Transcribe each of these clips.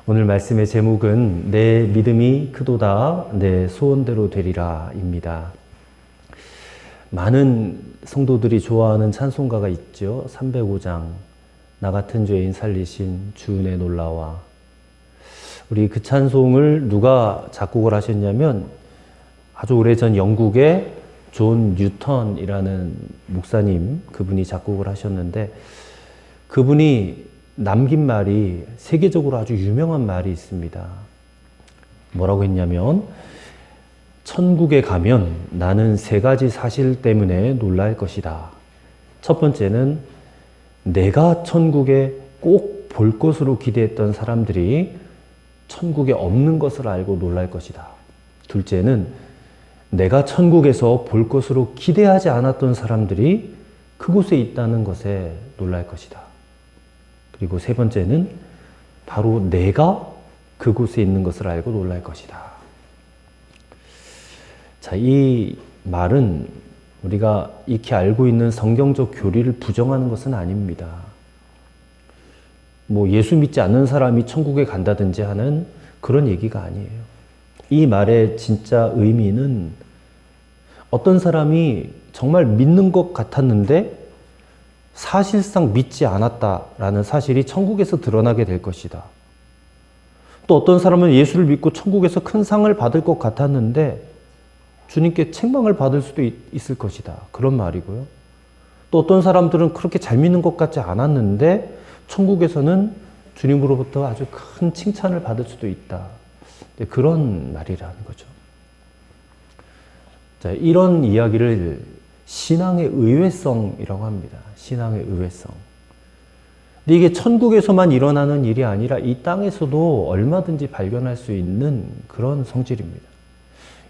오늘 말씀의 제목은 내 믿음이 크도다 내 소원대로 되리라 입니다. 많은 성도들이 좋아하는 찬송가가 있죠. 305장 나 같은 죄인 살리신 주 은혜 놀라와. 우리 그 찬송을 누가 작곡을 하셨냐면 아주 오래전 영국의 존 뉴턴이라는 목사님, 그분이 작곡을 하셨는데, 그분이 남긴 말이 세계적으로 아주 유명한 말이 있습니다. 뭐라고 했냐면, 천국에 가면 나는 세 가지 사실 때문에 놀랄 것이다. 첫 번째는 내가 천국에 꼭 볼 것으로 기대했던 사람들이 천국에 없는 것을 알고 놀랄 것이다. 둘째는 내가 천국에서 볼 것으로 기대하지 않았던 사람들이 그곳에 있다는 것에 놀랄 것이다. 그리고 세 번째는 바로 내가 그곳에 있는 것을 알고 놀랄 것이다. 자, 이 말은 우리가 익히 알고 있는 성경적 교리를 부정하는 것은 아닙니다. 예수 믿지 않는 사람이 천국에 간다든지 하는 그런 얘기가 아니에요. 이 말의 진짜 의미는 어떤 사람이 정말 믿는 것 같았는데 사실상 믿지 않았다라는 사실이 천국에서 드러나게 될 것이다. 또 어떤 사람은 예수를 믿고 천국에서 큰 상을 받을 것 같았는데 주님께 책망을 받을 수도 있을 것이다. 그런 말이고요. 또 어떤 사람들은 그렇게 잘 믿는 것 같지 않았는데 천국에서는 주님으로부터 아주 큰 칭찬을 받을 수도 있다. 그런 말이라는 거죠. 자, 이런 이야기를 신앙의 의외성이라고 합니다. 신앙의 의외성. 근데 이게 천국에서만 일어나는 일이 아니라 이 땅에서도 얼마든지 발견할 수 있는 그런 성질입니다.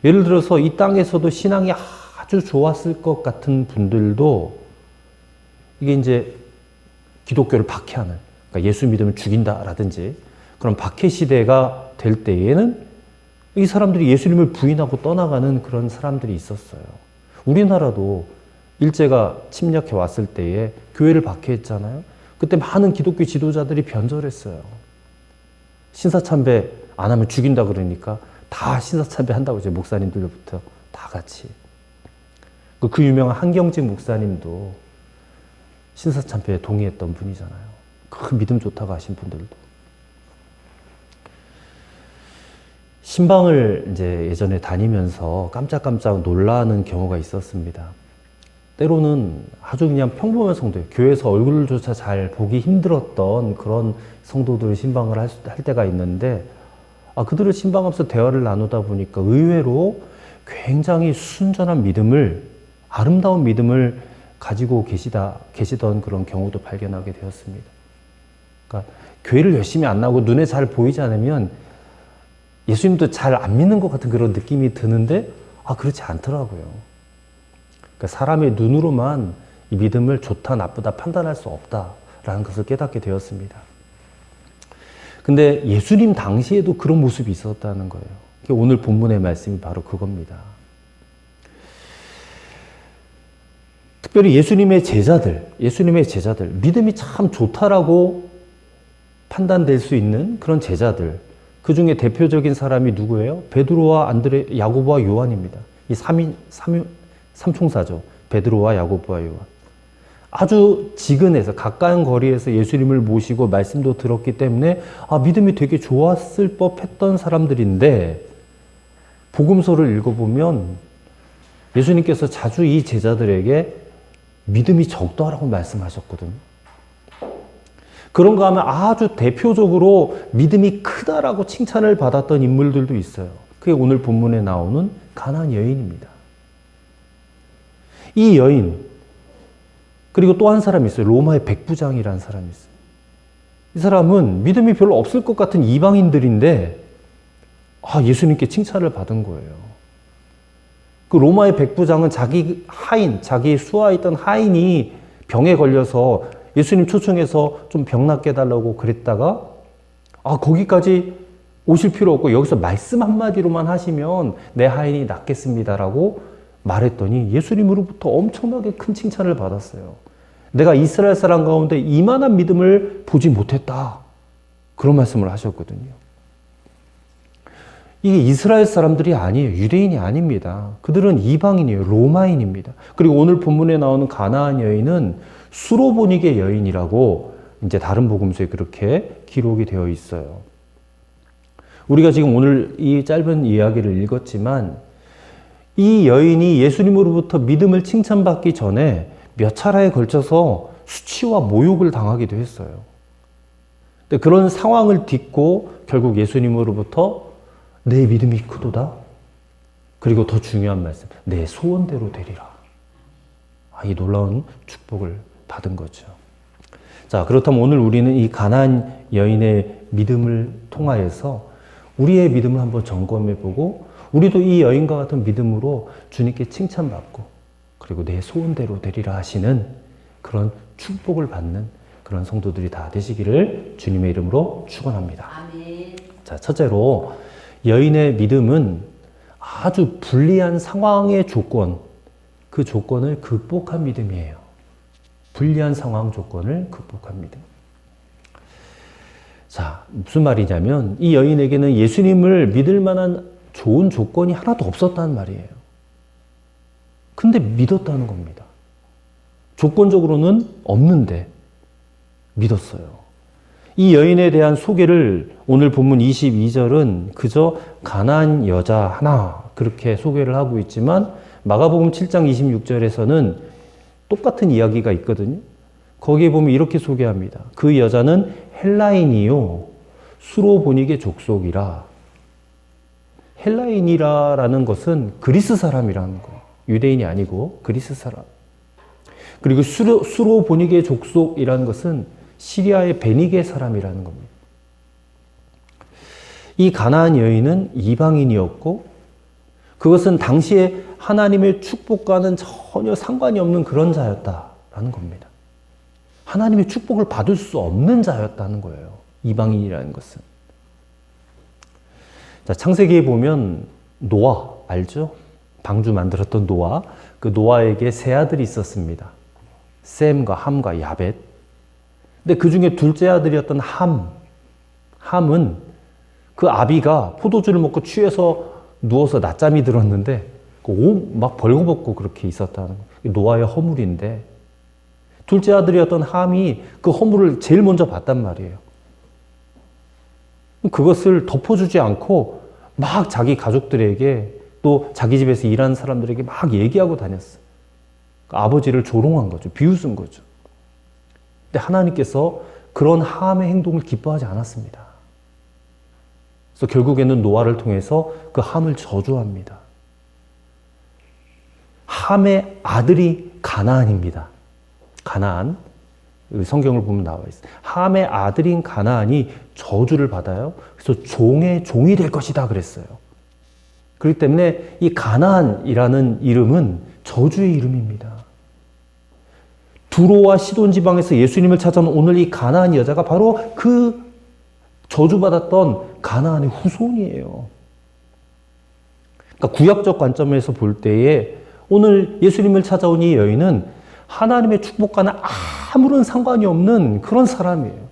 예를 들어서 이 땅에서도 신앙이 아주 좋았을 것 같은 분들도 이게 이제 기독교를 박해하는, 그러니까 예수 믿으면 죽인다라든지 그런 박해 시대가 될 때에는 이 사람들이 예수님을 부인하고 떠나가는 그런 사람들이 있었어요. 우리나라도 일제가 침략해 왔을 때에 교회를 박해했잖아요. 그때 많은 기독교 지도자들이 변절했어요. 신사참배 안 하면 죽인다 그러니까 다 신사참배 한다고 이제 목사님들부터 다 같이. 그 유명한 한경직 목사님도 신사참배에 동의했던 분이잖아요. 그 믿음 좋다고 하신 분들도. 신방을 이제 예전에 다니면서 깜짝깜짝 놀라는 경우가 있었습니다. 때로는 아주 그냥 평범한 성도예요. 교회에서 얼굴조차 잘 보기 힘들었던 그런 성도들이 신방을 할 때가 있는데, 그들을 신방하면서 대화를 나누다 보니까 의외로 굉장히 순전한 믿음을, 아름다운 믿음을 가지고 계시던 그런 경우도 발견하게 되었습니다. 그러니까 교회를 열심히 안 나오고 눈에 잘 보이지 않으면 예수님도 잘 안 믿는 것 같은 그런 느낌이 드는데 그렇지 않더라고요. 그러니까 사람의 눈으로만 이 믿음을 좋다 나쁘다 판단할 수 없다라는 것을 깨닫게 되었습니다. 근데 예수님 당시에도 그런 모습이 있었다는 거예요. 오늘 본문의 말씀이 바로 그겁니다. 특별히 예수님의 제자들, 믿음이 참 좋다라고 판단될 수 있는 그런 제자들, 그 중에 대표적인 사람이 누구예요? 베드로와 안드레, 야고보와 요한입니다. 이 삼총사죠. 베드로와 야고보와 요한. 아주 지근해서 가까운 거리에서 예수님을 모시고 말씀도 들었기 때문에 믿음이 되게 좋았을 법했던 사람들인데, 복음서를 읽어보면 예수님께서 자주 이 제자들에게 믿음이 적다라고 말씀하셨거든요. 그런가 하면 아주 대표적으로 믿음이 크다라고 칭찬을 받았던 인물들도 있어요. 그게 오늘 본문에 나오는 가나안 여인입니다. 이 여인, 그리고 또 한 사람이 있어요. 로마의 백부장이라는 사람이 있어요. 이 사람은 믿음이 별로 없을 것 같은 이방인들인데 예수님께 칭찬을 받은 거예요. 그 로마의 백부장은 자기 수하에 있던 하인이 병에 걸려서 예수님 초청해서 좀 병 낫게 해달라고 그랬다가 거기까지 오실 필요 없고 여기서 말씀 한마디로만 하시면 내 하인이 낫겠습니다라고 말했더니 예수님으로부터 엄청나게 큰 칭찬을 받았어요. 내가 이스라엘 사람 가운데 이만한 믿음을 보지 못했다. 그런 말씀을 하셨거든요. 이게 이스라엘 사람들이 아니에요. 유대인이 아닙니다. 그들은 이방인이에요. 로마인입니다. 그리고 오늘 본문에 나오는 가나안 여인은 수로보니게 여인이라고 이제 다른 복음서에 그렇게 기록이 되어 있어요. 우리가 지금 오늘 이 짧은 이야기를 읽었지만 이 여인이 예수님으로부터 믿음을 칭찬받기 전에 몇 차례에 걸쳐서 수치와 모욕을 당하기도 했어요. 근데 그런 상황을 딛고 결국 예수님으로부터 내 믿음이 크도다. 그리고 더 중요한 말씀, 내 소원대로 되리라. 이 놀라운 축복을 받은 거죠. 자, 그렇다면 오늘 우리는 이 가나안 여인의 믿음을 통하여서 우리의 믿음을 한번 점검해보고 우리도 이 여인과 같은 믿음으로 주님께 칭찬받고 그리고 내 소원대로 되리라 하시는 그런 축복을 받는 그런 성도들이 다 되시기를 주님의 이름으로 축원합니다. 아멘. 자, 첫째로 여인의 믿음은 아주 불리한 상황의 조건, 그 조건을 극복한 믿음이에요. 불리한 상황 조건을 극복한 믿음. 자, 무슨 말이냐면 이 여인에게는 예수님을 믿을 만한 좋은 조건이 하나도 없었다는 말이에요. 근데 믿었다는 겁니다. 조건적으로는 없는데 믿었어요. 이 여인에 대한 소개를 오늘 본문 22절은 그저 가나안 여자 하나 그렇게 소개를 하고 있지만 마가복음 7장 26절에서는 똑같은 이야기가 있거든요. 거기에 보면 이렇게 소개합니다. 그 여자는 헬라인이요 수로보니게 족속이라. 헬라인이라는 것은 그리스 사람이라는 거. 유대인이 아니고 그리스 사람. 그리고 수로보니게 족속이라는 것은 시리아의 베니게 사람이라는 겁니다. 이 가나안 여인은 이방인이었고 그것은 당시에 하나님의 축복과는 전혀 상관이 없는 그런 자였다라는 겁니다. 하나님의 축복을 받을 수 없는 자였다는 거예요. 이방인이라는 것은. 자, 창세기에 보면 노아 알죠? 방주 만들었던 노아. 그 노아에게 세 아들이 있었습니다. 셈과 함과 야벳. 근데 그 중에 둘째 아들이었던 함은 그 아비가 포도주를 먹고 취해서 누워서 낮잠이 들었는데 옷 막 벌거벗고 그렇게 있었다는 거예요. 노아의 허물인데 둘째 아들이었던 함이 그 허물을 제일 먼저 봤단 말이에요. 그것을 덮어주지 않고 막 자기 가족들에게 또 자기 집에서 일하는 사람들에게 막 얘기하고 다녔어요. 아버지를 조롱한 거죠. 비웃은 거죠. 근데 하나님께서 그런 함의 행동을 기뻐하지 않았습니다. 그래서 결국에는 노아를 통해서 그 함을 저주합니다. 함의 아들이 가나안입니다. 가나안. 성경을 보면 나와 있어요. 함의 아들인 가나안이 저주를 받아요. 그래서 종의 종이 될 것이다 그랬어요. 그렇기 때문에 이 가나안이라는 이름은 저주의 이름입니다. 두로와 시돈 지방에서 예수님을 찾아온 오늘 이 가나안 여자가 바로 그 저주받았던 가나안의 후손이에요. 그러니까 구약적 관점에서 볼 때에 오늘 예수님을 찾아온 이 여인은 하나님의 축복과는 아무런 상관이 없는 그런 사람이에요.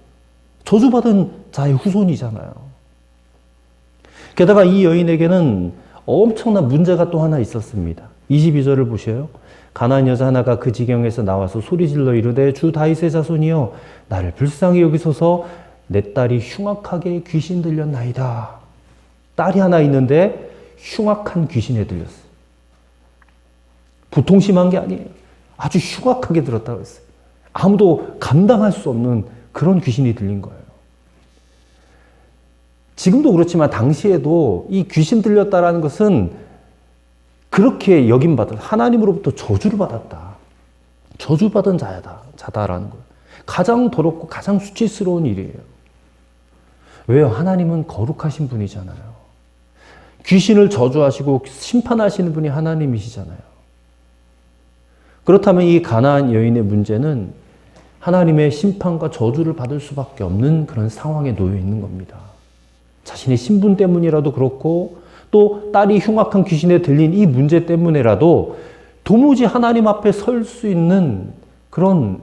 저주받은 자의 후손이잖아요. 게다가 이 여인에게는 엄청난 문제가 또 하나 있었습니다. 22절을 보셔요. 가나안 여자 하나가 그 지경에서 나와서 소리질러 이르되 주 다윗의 자손이여 나를 불쌍히 여기소서 내 딸이 흉악하게 귀신 들렸나이다. 딸이 하나 있는데 흉악한 귀신에 들렸어요. 보통 심한 게 아니에요. 아주 흉악하게 들었다고 했어요. 아무도 감당할 수 없는 그런 귀신이 들린 거예요. 지금도 그렇지만 당시에도 이 귀신 들렸다라는 것은 그렇게 여김받았다. 하나님으로부터 저주를 받았다. 저주받은 자다라는 거예요. 가장 더럽고 가장 수치스러운 일이에요. 왜요? 하나님은 거룩하신 분이잖아요. 귀신을 저주하시고 심판하시는 분이 하나님이시잖아요. 그렇다면 이 가나안 여인의 문제는 하나님의 심판과 저주를 받을 수밖에 없는 그런 상황에 놓여 있는 겁니다. 자신의 신분 때문이라도 그렇고 또 딸이 흉악한 귀신에 들린 이 문제 때문에라도 도무지 하나님 앞에 설 수 있는 그런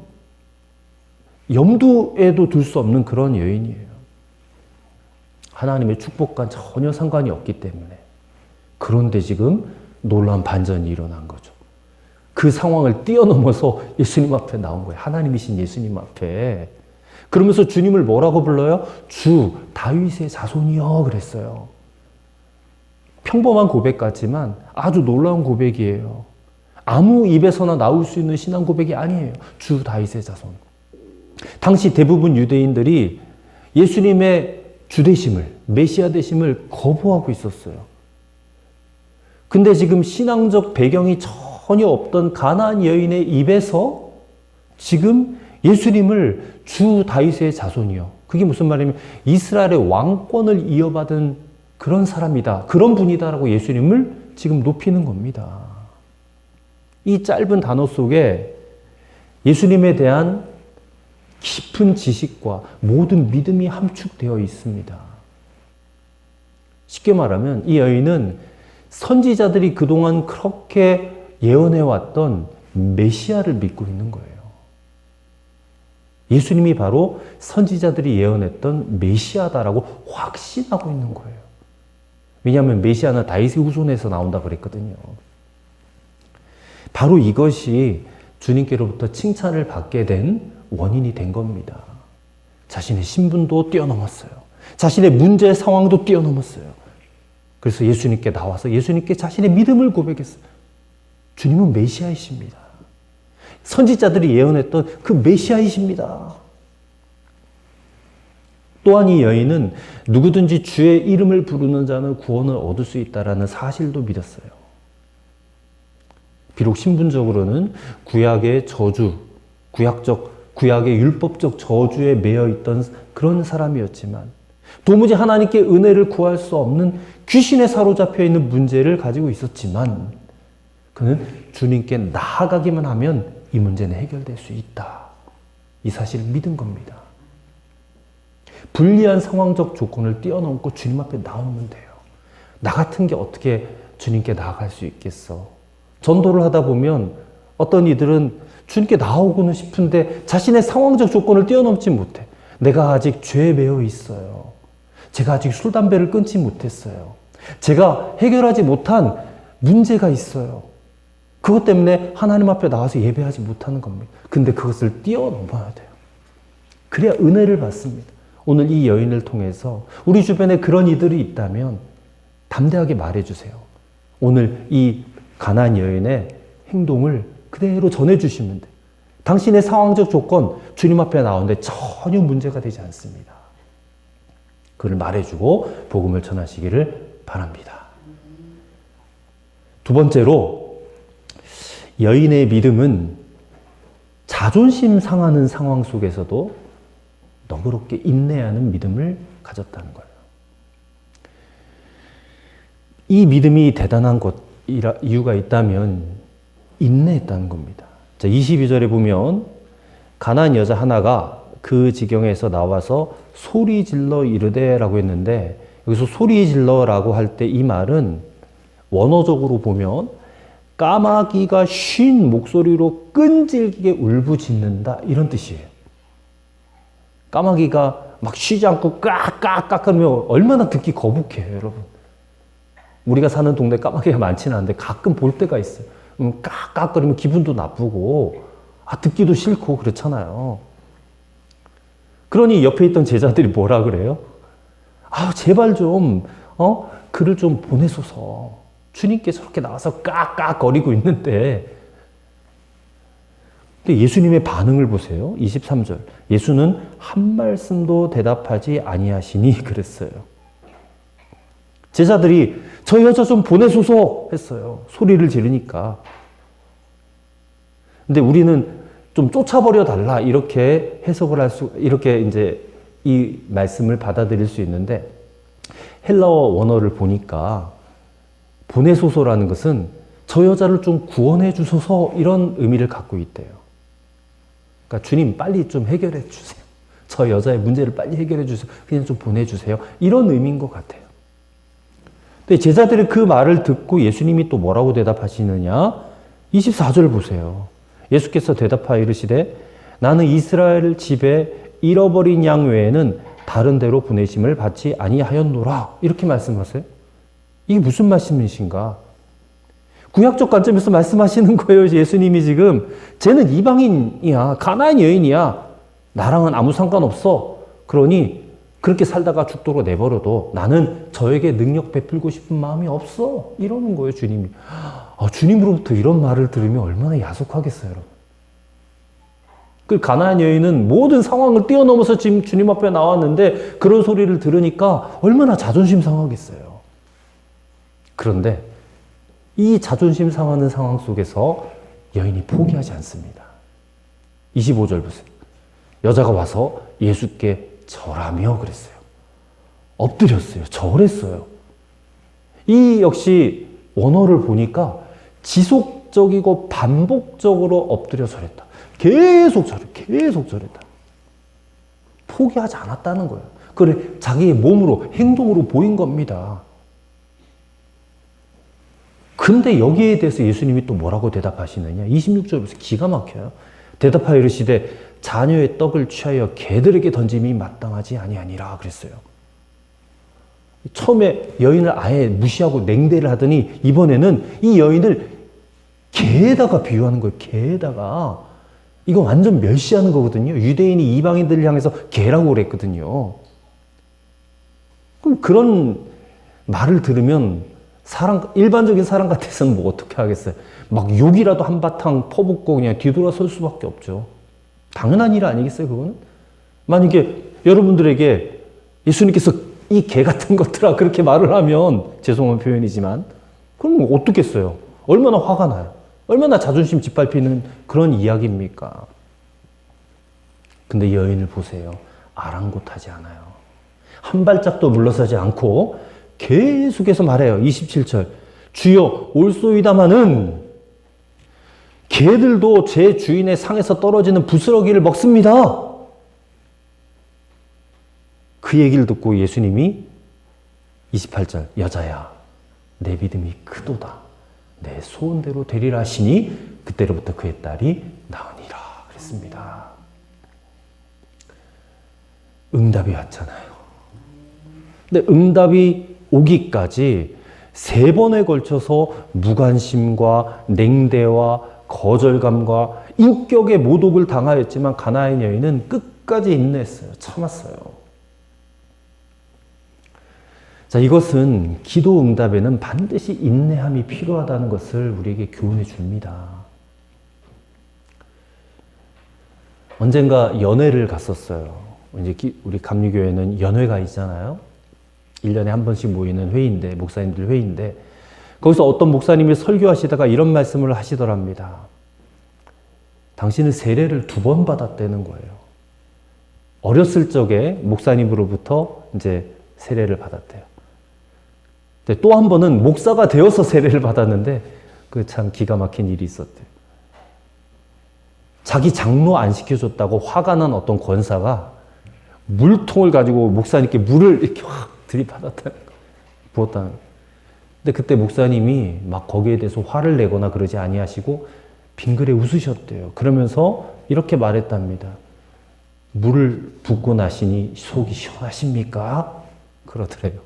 염두에도 둘 수 없는 그런 여인이에요. 하나님의 축복과 전혀 상관이 없기 때문에. 그런데 지금 놀라운 반전이 일어난 거죠. 그 상황을 뛰어넘어서 예수님 앞에 나온 거예요. 하나님이신 예수님 앞에. 그러면서 주님을 뭐라고 불러요? 주 다윗의 자손이여 그랬어요. 평범한 고백 같지만 아주 놀라운 고백이에요. 아무 입에서나 나올 수 있는 신앙 고백이 아니에요. 주 다윗의 자손. 당시 대부분 유대인들이 예수님의 주되심을, 메시아 되심을 거부하고 있었어요. 근데 지금 신앙적 배경이 전혀 없던 가나안 여인의 입에서 지금 예수님을 주 다윗의 자손이요. 그게 무슨 말이냐면 이스라엘의 왕권을 이어받은 그런 사람이다. 그런 분이다라고 예수님을 지금 높이는 겁니다. 이 짧은 단어 속에 예수님에 대한 깊은 지식과 모든 믿음이 함축되어 있습니다. 쉽게 말하면 이 여인은 선지자들이 그동안 그렇게 예언해왔던 메시아를 믿고 있는 거예요. 예수님이 바로 선지자들이 예언했던 메시아다라고 확신하고 있는 거예요. 왜냐하면 메시아는 다윗의 후손에서 나온다 그랬거든요. 바로 이것이 주님께로부터 칭찬을 받게 된 원인이 된 겁니다. 자신의 신분도 뛰어넘었어요. 자신의 문제 상황도 뛰어넘었어요. 그래서 예수님께 나와서 예수님께 자신의 믿음을 고백했어요. 주님은 메시아이십니다. 선지자들이 예언했던 그 메시아이십니다. 또한 이 여인은 누구든지 주의 이름을 부르는 자는 구원을 얻을 수 있다는 사실도 믿었어요. 비록 신분적으로는 구약의 저주, 구약의 율법적 저주에 매여 있던 그런 사람이었지만 도무지 하나님께 은혜를 구할 수 없는 귀신에 사로잡혀 있는 문제를 가지고 있었지만 그는 주님께 나아가기만 하면 이 문제는 해결될 수 있다. 이 사실을 믿은 겁니다. 불리한 상황적 조건을 뛰어넘고 주님 앞에 나오면 돼요. 나 같은 게 어떻게 주님께 나아갈 수 있겠어? 전도를 하다 보면 어떤 이들은 주님께 나오고는 싶은데 자신의 상황적 조건을 뛰어넘지 못해. 내가 아직 죄에 매여 있어요. 제가 아직 술, 담배를 끊지 못했어요. 제가 해결하지 못한 문제가 있어요. 그것 때문에 하나님 앞에 나와서 예배하지 못하는 겁니다. 근데 그것을 뛰어넘어야 돼요. 그래야 은혜를 받습니다. 오늘 이 여인을 통해서 우리 주변에 그런 이들이 있다면 담대하게 말해주세요. 오늘 이 가나안 여인의 행동을 그대로 전해주시면 돼요. 당신의 상황적 조건 주님 앞에 나오는데 전혀 문제가 되지 않습니다. 그걸 말해주고 복음을 전하시기를 바랍니다. 두 번째로 여인의 믿음은 자존심 상하는 상황 속에서도 너그럽게 인내하는 믿음을 가졌다는 거예요. 이 믿음이 대단한 이유가 있다면 인내했다는 겁니다. 자, 22절에 보면 가나안 여자 하나가 그 지경에서 나와서 소리 질러 이르되라고 했는데 여기서 소리 질러라고 할 때 이 말은 원어적으로 보면 까마귀가 쉰 목소리로 끈질기게 울부짖는다 이런 뜻이에요. 까마귀가 막 쉬지 않고 깍깍깍 하면 얼마나 듣기 거북해요, 여러분. 우리가 사는 동네 까마귀가 많지는 않은데 가끔 볼 때가 있어요. 깍깍거리면 기분도 나쁘고 듣기도 싫고 그렇잖아요. 그러니 옆에 있던 제자들이 뭐라 그래요? 제발 좀 글을 좀 보내소서. 주님께 저렇게 나와서 깍깍거리고 있는데 근데 예수님의 반응을 보세요. 23절. 예수는 한 말씀도 대답하지 아니하시니 그랬어요. 제자들이 저 여자 좀 보내소서 했어요. 소리를 지르니까. 근데 우리는 좀 쫓아버려 달라 이렇게 해석을 이렇게 이제 이 말씀을 받아들일 수 있는데 헬라어 원어를 보니까 보내소서라는 것은 저 여자를 좀 구원해 주소서 이런 의미를 갖고 있대요. 그러니까 주님 빨리 좀 해결해 주세요. 저 여자의 문제를 빨리 해결해 주세요. 그냥 좀 보내주세요. 이런 의미인 것 같아요. 근데 제자들이 그 말을 듣고 예수님이 또 뭐라고 대답하시느냐? 24절 보세요. 예수께서 대답하여 이르시되 나는 이스라엘 집에 잃어버린 양 외에는 다른 데로 보내심을 받지 아니하였노라. 이렇게 말씀하세요. 이게 무슨 말씀이신가? 구약적 관점에서 말씀하시는 거예요. 예수님이 지금. 쟤는 이방인이야. 가나안 여인이야. 나랑은 아무 상관없어. 그러니 그렇게 살다가 죽도록 내버려도 나는 저에게 능력 베풀고 싶은 마음이 없어. 이러는 거예요, 주님이. 주님으로부터 이런 말을 들으면 얼마나 야속하겠어요, 여러분. 그 가나안 여인은 모든 상황을 뛰어넘어서 지금 주님 앞에 나왔는데 그런 소리를 들으니까 얼마나 자존심 상하겠어요. 그런데 이 자존심 상하는 상황 속에서 여인이 포기하지 않습니다. 25절 보세요. 여자가 와서 예수께 절하며 그랬어요. 엎드렸어요. 절했어요. 이 역시 원어를 보니까 지속적이고 반복적으로 엎드려 절했다. 계속 절했다. 포기하지 않았다는 거예요. 그래, 자기의 몸으로, 행동으로 보인 겁니다. 근데 여기에 대해서 예수님이 또 뭐라고 대답하시느냐? 26절에서 기가 막혀요. 대답하여 이르시되 자녀의 떡을 취하여 개들에게 던짐이 마땅하지 아니하니라 그랬어요. 처음에 여인을 아예 무시하고 냉대를 하더니 이번에는 이 여인을 개에다가 비유하는 거예요. 개에다가. 이거 완전 멸시하는 거거든요. 유대인이 이방인들을 향해서 개라고 그랬거든요. 그럼 그런 말을 들으면 일반적인 사람 같아서는 뭐 어떻게 하겠어요? 막 욕이라도 한바탕 퍼붓고 그냥 뒤돌아설 수밖에 없죠. 당연한 일 아니겠어요, 그거는? 만약에 여러분들에게 예수님께서 이 개 같은 것들아 그렇게 말을 하면, 죄송한 표현이지만, 그럼 뭐 어떻겠어요? 얼마나 화가 나요? 얼마나 자존심 짓밟히는 그런 이야기입니까? 근데 여인을 보세요. 아랑곳하지 않아요. 한 발짝도 물러서지 않고 계속해서 말해요. 27절. 주여 올소이다마는 개들도 제 주인의 상에서 떨어지는 부스러기를 먹습니다. 그 얘기를 듣고 예수님이 28절. 여자야, 내 믿음이 크도다. 내 소원대로 되리라 하시니 그때로부터 그의 딸이 나으니라 그랬습니다. 응답이 왔잖아요. 근데 응답이 오기까지 3번에 걸쳐서 무관심과 냉대와 거절감과 인격의 모독을 당하였지만 가나안 여인은 끝까지 인내했어요. 참았어요. 자, 이것은 기도 응답에는 반드시 인내함이 필요하다는 것을 우리에게 교훈해 줍니다. 언젠가 연회를 갔었어요. 이제 우리 감리교회는 연회가 있잖아요. 1년에 한 번씩 모이는 회의인데, 목사님들 회의인데, 거기서 어떤 목사님이 설교하시다가 이런 말씀을 하시더랍니다. 당신은 세례를 2번 받았다는 거예요. 어렸을 적에 목사님으로부터 이제 세례를 받았대요. 또 한 번은 목사가 되어서 세례를 받았는데 그 참 기가 막힌 일이 있었대요. 자기 장로 안 시켜줬다고 화가 난 어떤 권사가 물통을 가지고 목사님께 물을 이렇게 확 들이받았다는 거예요. 부었다는 거예요. 근데 그때 목사님이 막 거기에 대해서 화를 내거나 그러지 아니하시고 빙그레 웃으셨대요. 그러면서 이렇게 말했답니다. 물을 붓고 나시니 속이 시원하십니까? 그러더래요.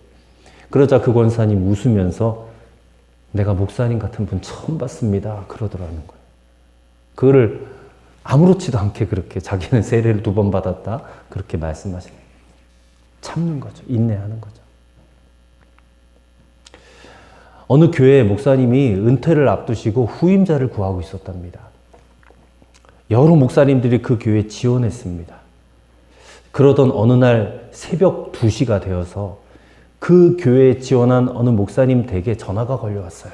그러자 그 권사님 웃으면서 내가 목사님 같은 분 처음 봤습니다. 그러더라는 거예요. 그거를 아무렇지도 않게 그렇게 자기는 세례를 2번 받았다. 그렇게 말씀하시는 거예요. 참는 거죠. 인내하는 거죠. 어느 교회 목사님이 은퇴를 앞두시고 후임자를 구하고 있었답니다. 여러 목사님들이 그 교회에 지원했습니다. 그러던 어느 날 새벽 2시가 되어서 그 교회에 지원한 어느 목사님 댁에 전화가 걸려왔어요.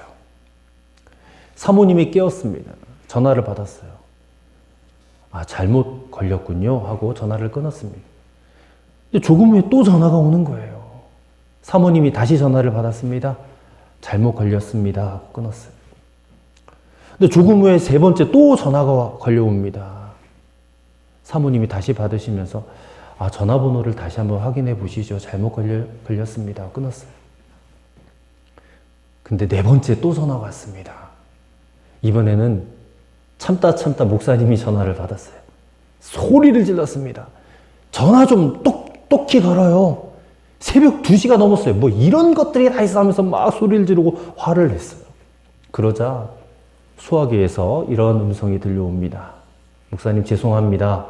사모님이 깨었습니다. 전화를 받았어요. 잘못 걸렸군요 하고 전화를 끊었습니다. 근데 조금 후에 또 전화가 오는 거예요. 사모님이 다시 전화를 받았습니다. 잘못 걸렸습니다 하고 끊었어요. 근데 조금 후에 3번째 또 전화가 걸려옵니다. 사모님이 다시 받으시면서 전화번호를 다시 한번 확인해 보시죠. 잘못 걸렸습니다. 끊었어요. 근데 4번째 또 전화가 왔습니다. 이번에는 참다 목사님이 전화를 받았어요. 소리를 질렀습니다. 전화 좀 똑히 걸어요. 새벽 2시가 넘었어요. 뭐 이런 것들이 다 있어 하면서 막 소리를 지르고 화를 냈어요. 그러자 수화기에서 이런 음성이 들려옵니다. 목사님 죄송합니다.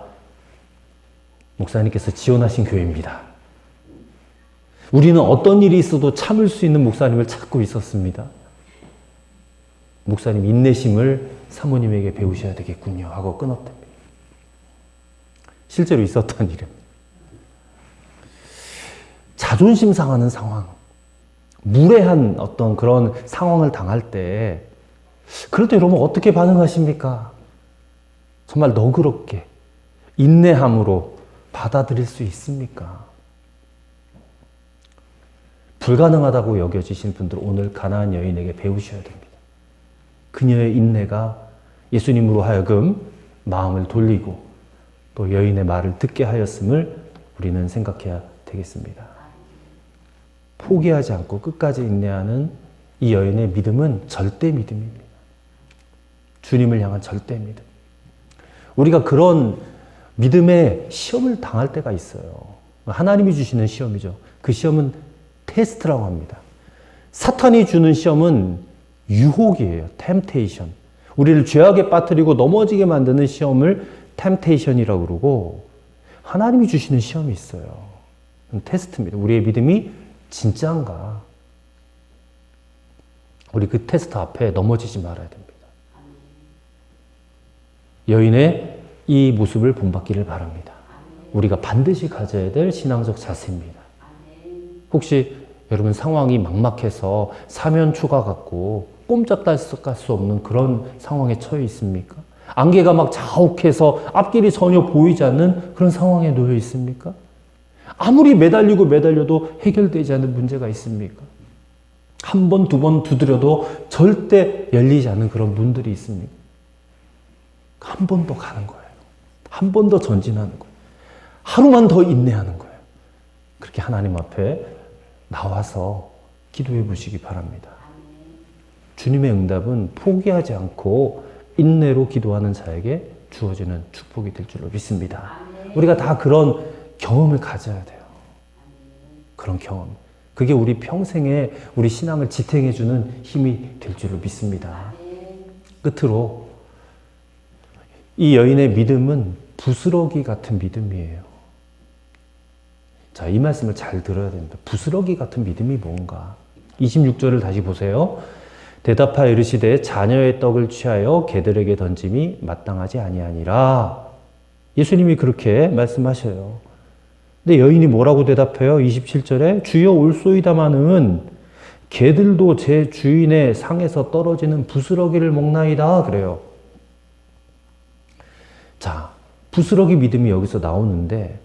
목사님께서 지원하신 교회입니다. 우리는 어떤 일이 있어도 참을 수 있는 목사님을 찾고 있었습니다. 목사님 인내심을 사모님에게 배우셔야 되겠군요 하고 끊었답니다. 실제로 있었던 일입니다. 자존심 상하는 상황, 무례한 어떤 그런 상황을 당할 때 그럴 때 여러분 어떻게 반응하십니까? 정말 너그럽게 인내함으로 받아들일 수 있습니까? 불가능하다고 여겨지신 분들 오늘 가나안 여인에게 배우셔야 됩니다. 그녀의 인내가 예수님으로 하여금 마음을 돌리고 또 여인의 말을 듣게 하였음을 우리는 생각해야 되겠습니다. 포기하지 않고 끝까지 인내하는 이 여인의 믿음은 절대 믿음입니다. 주님을 향한 절대 믿음. 우리가 그런 믿음의 시험을 당할 때가 있어요. 하나님이 주시는 시험이죠. 그 시험은 테스트라고 합니다. 사탄이 주는 시험은 유혹이에요. 템테이션. 우리를 죄악에 빠뜨리고 넘어지게 만드는 시험을 템테이션이라고 그러고 하나님이 주시는 시험이 있어요. 테스트입니다. 우리의 믿음이 진짜인가? 우리 그 테스트 앞에 넘어지지 말아야 됩니다. 여인의 이 모습을 본받기를 바랍니다. 우리가 반드시 가져야 될 신앙적 자세입니다. 혹시 여러분 상황이 막막해서 사면 초가 같고 꼼짝달 수 없는 그런 상황에 처해 있습니까? 안개가 막 자욱해서 앞길이 전혀 보이지 않는 그런 상황에 놓여 있습니까? 아무리 매달려도 해결되지 않는 문제가 있습니까? 한 번, 두 번 두드려도 절대 열리지 않는 그런 문들이 있습니까? 한 번 더 가는 거예요. 한 번 더 전진하는 거예요. 하루만 더 인내하는 거예요. 그렇게 하나님 앞에 나와서 기도해 보시기 바랍니다. 주님의 응답은 포기하지 않고 인내로 기도하는 자에게 주어지는 축복이 될 줄로 믿습니다. 우리가 다 그런 경험을 가져야 돼요. 그런 경험. 그게 우리 평생에 우리 신앙을 지탱해 주는 힘이 될 줄로 믿습니다. 끝으로 이 여인의 믿음은 부스러기 같은 믿음이에요. 자, 이 말씀을 잘 들어야 됩니다. 부스러기 같은 믿음이 뭔가? 26절을 다시 보세요. 대답하여 이르시되 자녀의 떡을 취하여 개들에게 던짐이 마땅하지 아니하니라. 예수님이 그렇게 말씀하셔요. 근데 여인이 뭐라고 대답해요? 27절에 주여 올소이다마는 개들도 제 주인의 상에서 떨어지는 부스러기를 먹나이다 그래요. 자, 부스러기 믿음이 여기서 나오는데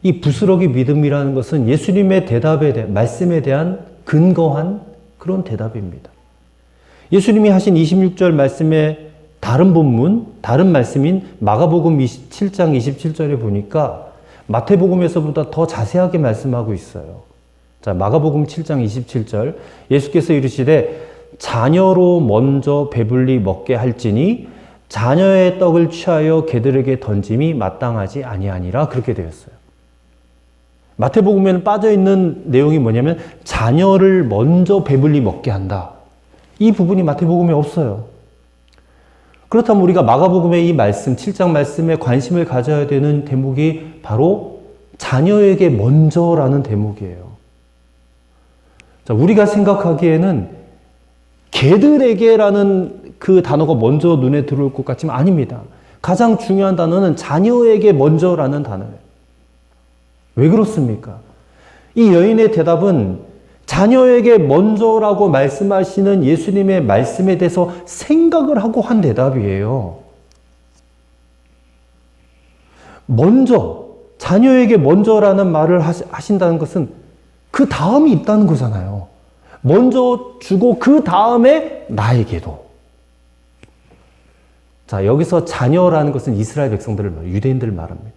이 부스러기 믿음이라는 것은 예수님의 대답에 대한 말씀에 대한 근거한 그런 대답입니다. 예수님이 하신 26절 말씀의 다른 본문, 다른 말씀인 마가복음 7장 27절에 보니까 마태복음에서보다 더 자세하게 말씀하고 있어요. 자, 마가복음 7장 27절 예수께서 이르시되 자녀로 먼저 배불리 먹게 할지니 자녀의 떡을 취하여 개들에게 던짐이 마땅하지 아니하니라 그렇게 되었어요. 마태복음에는 빠져있는 내용이 뭐냐면 자녀를 먼저 배불리 먹게 한다. 이 부분이 마태복음에 없어요. 그렇다면 우리가 마가복음의 이 말씀, 7장 말씀에 관심을 가져야 되는 대목이 바로 자녀에게 먼저라는 대목이에요. 자, 우리가 생각하기에는 개들에게라는 그 단어가 먼저 눈에 들어올 것 같지만 아닙니다. 가장 중요한 단어는 자녀에게 먼저라는 단어예요. 왜 그렇습니까? 이 여인의 대답은 자녀에게 먼저라고 말씀하시는 예수님의 말씀에 대해서 생각을 하고 한 대답이에요. 먼저, 자녀에게 먼저라는 말을 하신다는 것은 그 다음이 있다는 거잖아요. 먼저 주고 그 다음에 나에게도. 자, 여기서 자녀라는 것은 이스라엘 백성들을 말해요. 유대인들을 말합니다.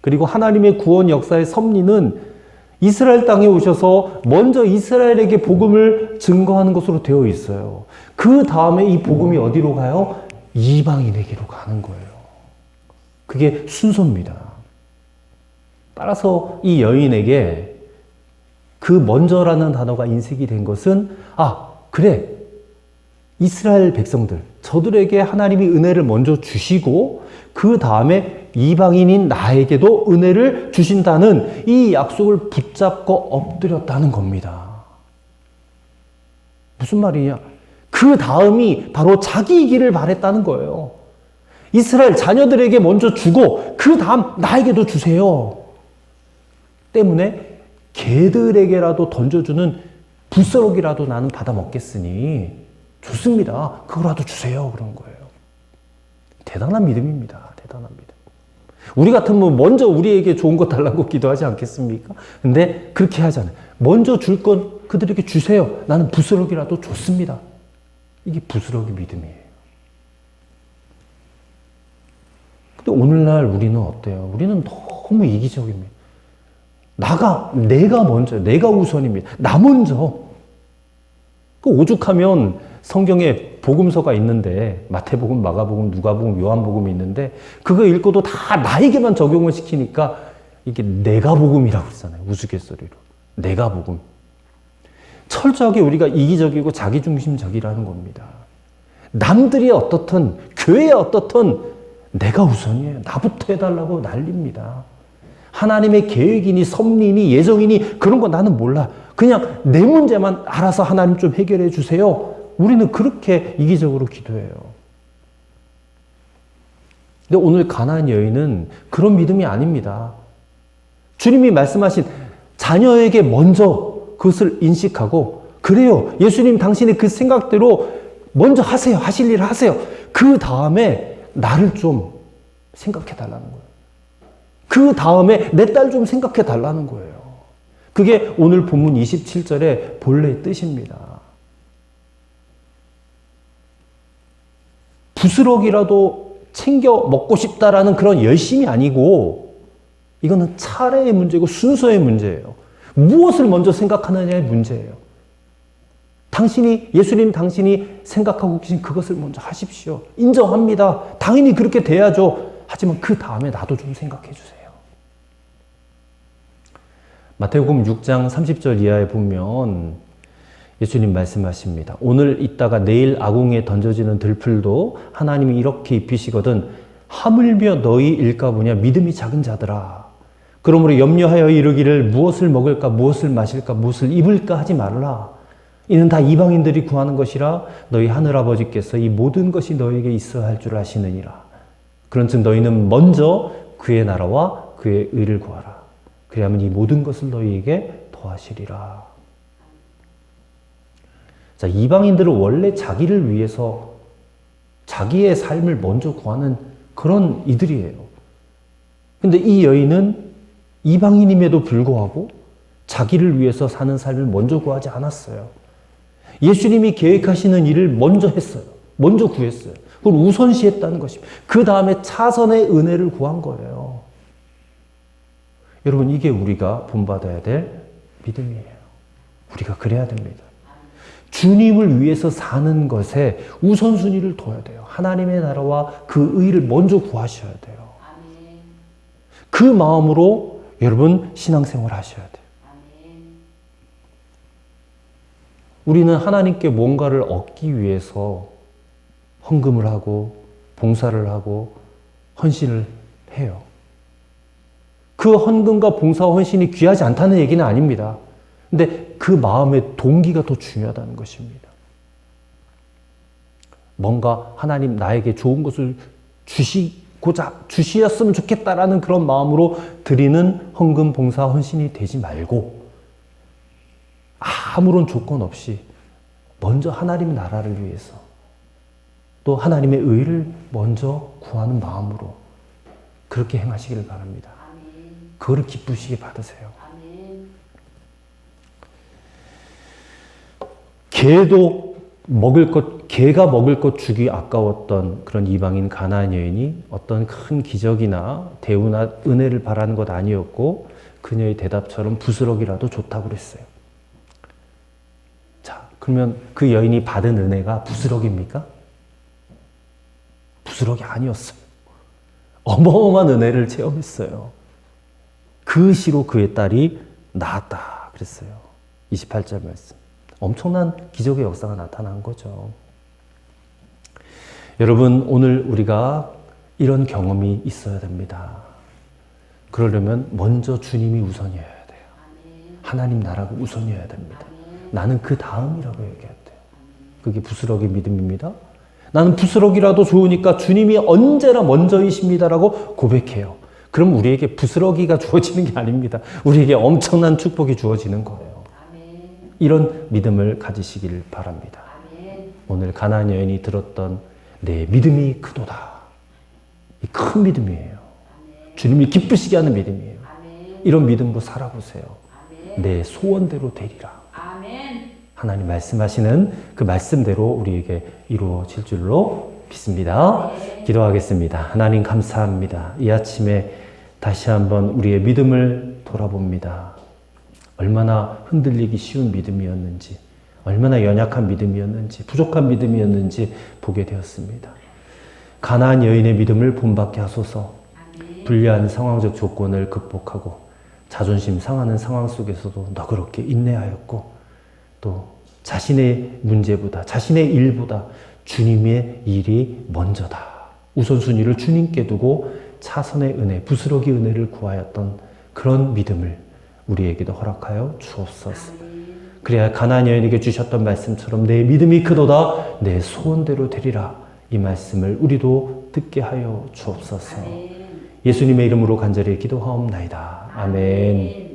그리고 하나님의 구원 역사의 섭리는 이스라엘 땅에 오셔서 먼저 이스라엘에게 복음을 증거하는 것으로 되어 있어요. 그 다음에 이 복음이 어디로 가요? 이방인에게로 가는 거예요. 그게 순서입니다. 따라서 이 여인에게 그 먼저라는 단어가 인식이 된 것은 그래, 이스라엘 백성들, 저들에게 하나님이 은혜를 먼저 주시고 그 다음에 이방인인 나에게도 은혜를 주신다는 이 약속을 붙잡고 엎드렸다는 겁니다. 무슨 말이냐? 그 다음이 바로 자기이기를 바랬다는 거예요. 이스라엘 자녀들에게 먼저 주고 그 다음 나에게도 주세요. 때문에 개들에게라도 던져주는 붓서럭이라도 나는 받아 먹겠으니 좋습니다. 그거라도 주세요. 그런 거예요. 대단한 믿음입니다. 대단한 믿음. 우리 같으면 먼저 우리에게 좋은 거 달라고 기도하지 않겠습니까? 근데 그렇게 하잖아요. 먼저 줄 건 그들에게 주세요. 나는 붓서럭이라도 좋습니다. 이게 붓서럭의 믿음이에요. 근데 오늘날 우리는 어때요? 우리는 너무 이기적입니다. 내가 먼저요. 내가 우선입니다. 나 먼저. 오죽하면 성경에 복음서가 있는데 마태복음, 마가복음, 누가복음, 요한복음이 있는데 그거 읽고도 다 나에게만 적용을 시키니까 이게 내가 복음이라고 그러잖아요. 우스갯소리로. 내가 복음. 철저하게 우리가 이기적이고 자기중심적이라는 겁니다. 남들이 어떻든 교회에 어떻든 내가 우선이에요. 나부터 해달라고 난립니다. 하나님의 계획이니 섭리니 예정이니 그런 거 나는 몰라. 그냥 내 문제만 알아서 하나님 좀 해결해 주세요. 우리는 그렇게 이기적으로 기도해요. 근데 오늘 가나안 여인은 그런 믿음이 아닙니다. 주님이 말씀하신 자녀에게 먼저 그것을 인식하고 그래요. 예수님 당신의 그 생각대로 먼저 하세요. 하실 일을 하세요. 그 다음에 나를 좀 생각해 달라는 거예요. 그 다음에 내 딸 좀 생각해 달라는 거예요. 그게 오늘 본문 27절의 본래의 뜻입니다. 부스럭이라도 챙겨 먹고 싶다라는 그런 열심이 아니고 이거는 차례의 문제고 순서의 문제예요. 무엇을 먼저 생각하느냐의 문제예요. 예수님 당신이 생각하고 계신 그것을 먼저 하십시오. 인정합니다. 당연히 그렇게 돼야죠. 하지만 그 다음에 나도 좀 생각해 주세요. 마태복음 6장 30절 이하에 보면 예수님 말씀하십니다. 오늘 있다가 내일 아궁이에 던져지는 들풀도 하나님이 이렇게 입히시거든 하물며 너희 일까보냐 믿음이 작은 자들아. 그러므로 염려하여 이르기를 무엇을 먹을까 무엇을 마실까 무엇을 입을까 하지 말라. 이는 다 이방인들이 구하는 것이라 너희 하늘아버지께서 이 모든 것이 너에게 있어야 할 줄 아시느니라. 그런즉 너희는 먼저 그의 나라와 그의 의를 구하라. 그리하면 이 모든 것을 너희에게 더하시리라. 자, 이방인들은 원래 자기를 위해서 자기의 삶을 먼저 구하는 그런 이들이에요. 근데 이 여인은 이방인임에도 불구하고 자기를 위해서 사는 삶을 먼저 구하지 않았어요. 예수님이 계획하시는 일을 먼저 했어요. 먼저 구했어요. 그걸 우선시했다는 것입니다. 그 다음에 차선의 은혜를 구한 거예요. 여러분, 이게 우리가 본받아야 될 믿음이에요. 우리가 그래야 됩니다. 주님을 위해서 사는 것에 우선순위를 둬야 돼요. 하나님의 나라와 그 의를 먼저 구하셔야 돼요. 그 마음으로 여러분 신앙생활 하셔야 돼요. 우리는 하나님께 뭔가를 얻기 위해서 헌금을 하고 봉사를 하고 헌신을 해요. 그 헌금과 봉사와 헌신이 귀하지 않다는 얘기는 아닙니다. 근데 그 마음의 동기가 더 중요하다는 것입니다. 뭔가 하나님 나에게 좋은 것을 주시었으면 좋겠다라는 그런 마음으로 드리는 헌금, 봉사, 헌신이 되지 말고 아무런 조건 없이 먼저 하나님 나라를 위해서 또 하나님의 의를 먼저 구하는 마음으로 그렇게 행하시기를 바랍니다. 그거를 기쁘시게 받으세요. 개가 먹을 것 주기 아까웠던 그런 이방인 가나안 여인이 어떤 큰 기적이나 대우나 은혜를 바라는 것 아니었고 그녀의 대답처럼 부스럭이라도 좋다고 그랬어요. 자, 그러면 그 여인이 받은 은혜가 부스럭입니까? 부스럭이 아니었어요. 어마어마한 은혜를 체험했어요. 그 시로 그의 딸이 나았다 그랬어요. 28절 말씀. 엄청난 기적의 역사가 나타난 거죠. 여러분, 오늘 우리가 이런 경험이 있어야 됩니다. 그러려면 먼저 주님이 우선이어야 돼요. 하나님 나라가 우선이어야 됩니다. 나는 그 다음이라고 얘기해야 돼요. 그게 부스러기 믿음입니다. 나는 부스러기라도 좋으니까 주님이 언제나 먼저이십니다라고 고백해요. 그럼 우리에게 부스러기가 주어지는 게 아닙니다. 우리에게 엄청난 축복이 주어지는 거예요. 이런 믿음을 가지시길 바랍니다. 오늘 가나안 여인이 들었던 내 믿음이 크도다. 이 큰 믿음이에요. 주님이 기쁘시게 하는 믿음이에요. 이런 믿음으로 살아보세요. 내 소원대로 되리라. 하나님 말씀하시는 그 말씀대로 우리에게 이루어질 줄로 믿습니다. 기도하겠습니다. 하나님 감사합니다. 이 아침에 다시 한번 우리의 믿음을 돌아봅니다. 얼마나 흔들리기 쉬운 믿음이었는지, 얼마나 연약한 믿음이었는지, 부족한 믿음이었는지 보게 되었습니다. 가나안 여인의 믿음을 본받게 하소서. 불리한 상황적 조건을 극복하고 자존심 상하는 상황 속에서도 너그럽게 인내하였고, 또 자신의 문제보다, 자신의 일보다 주님의 일이 먼저다. 우선순위를 주님께 두고 차선의 은혜, 부스러기 은혜를 구하였던 그런 믿음을 우리에게도 허락하여 주옵소서. 그래야 가나안 여인에게 주셨던 말씀처럼 내 믿음이 크도다, 내 소원대로 되리라. 이 말씀을 우리도 듣게 하여 주옵소서. 예수님의 이름으로 간절히 기도하옵나이다. 아멘.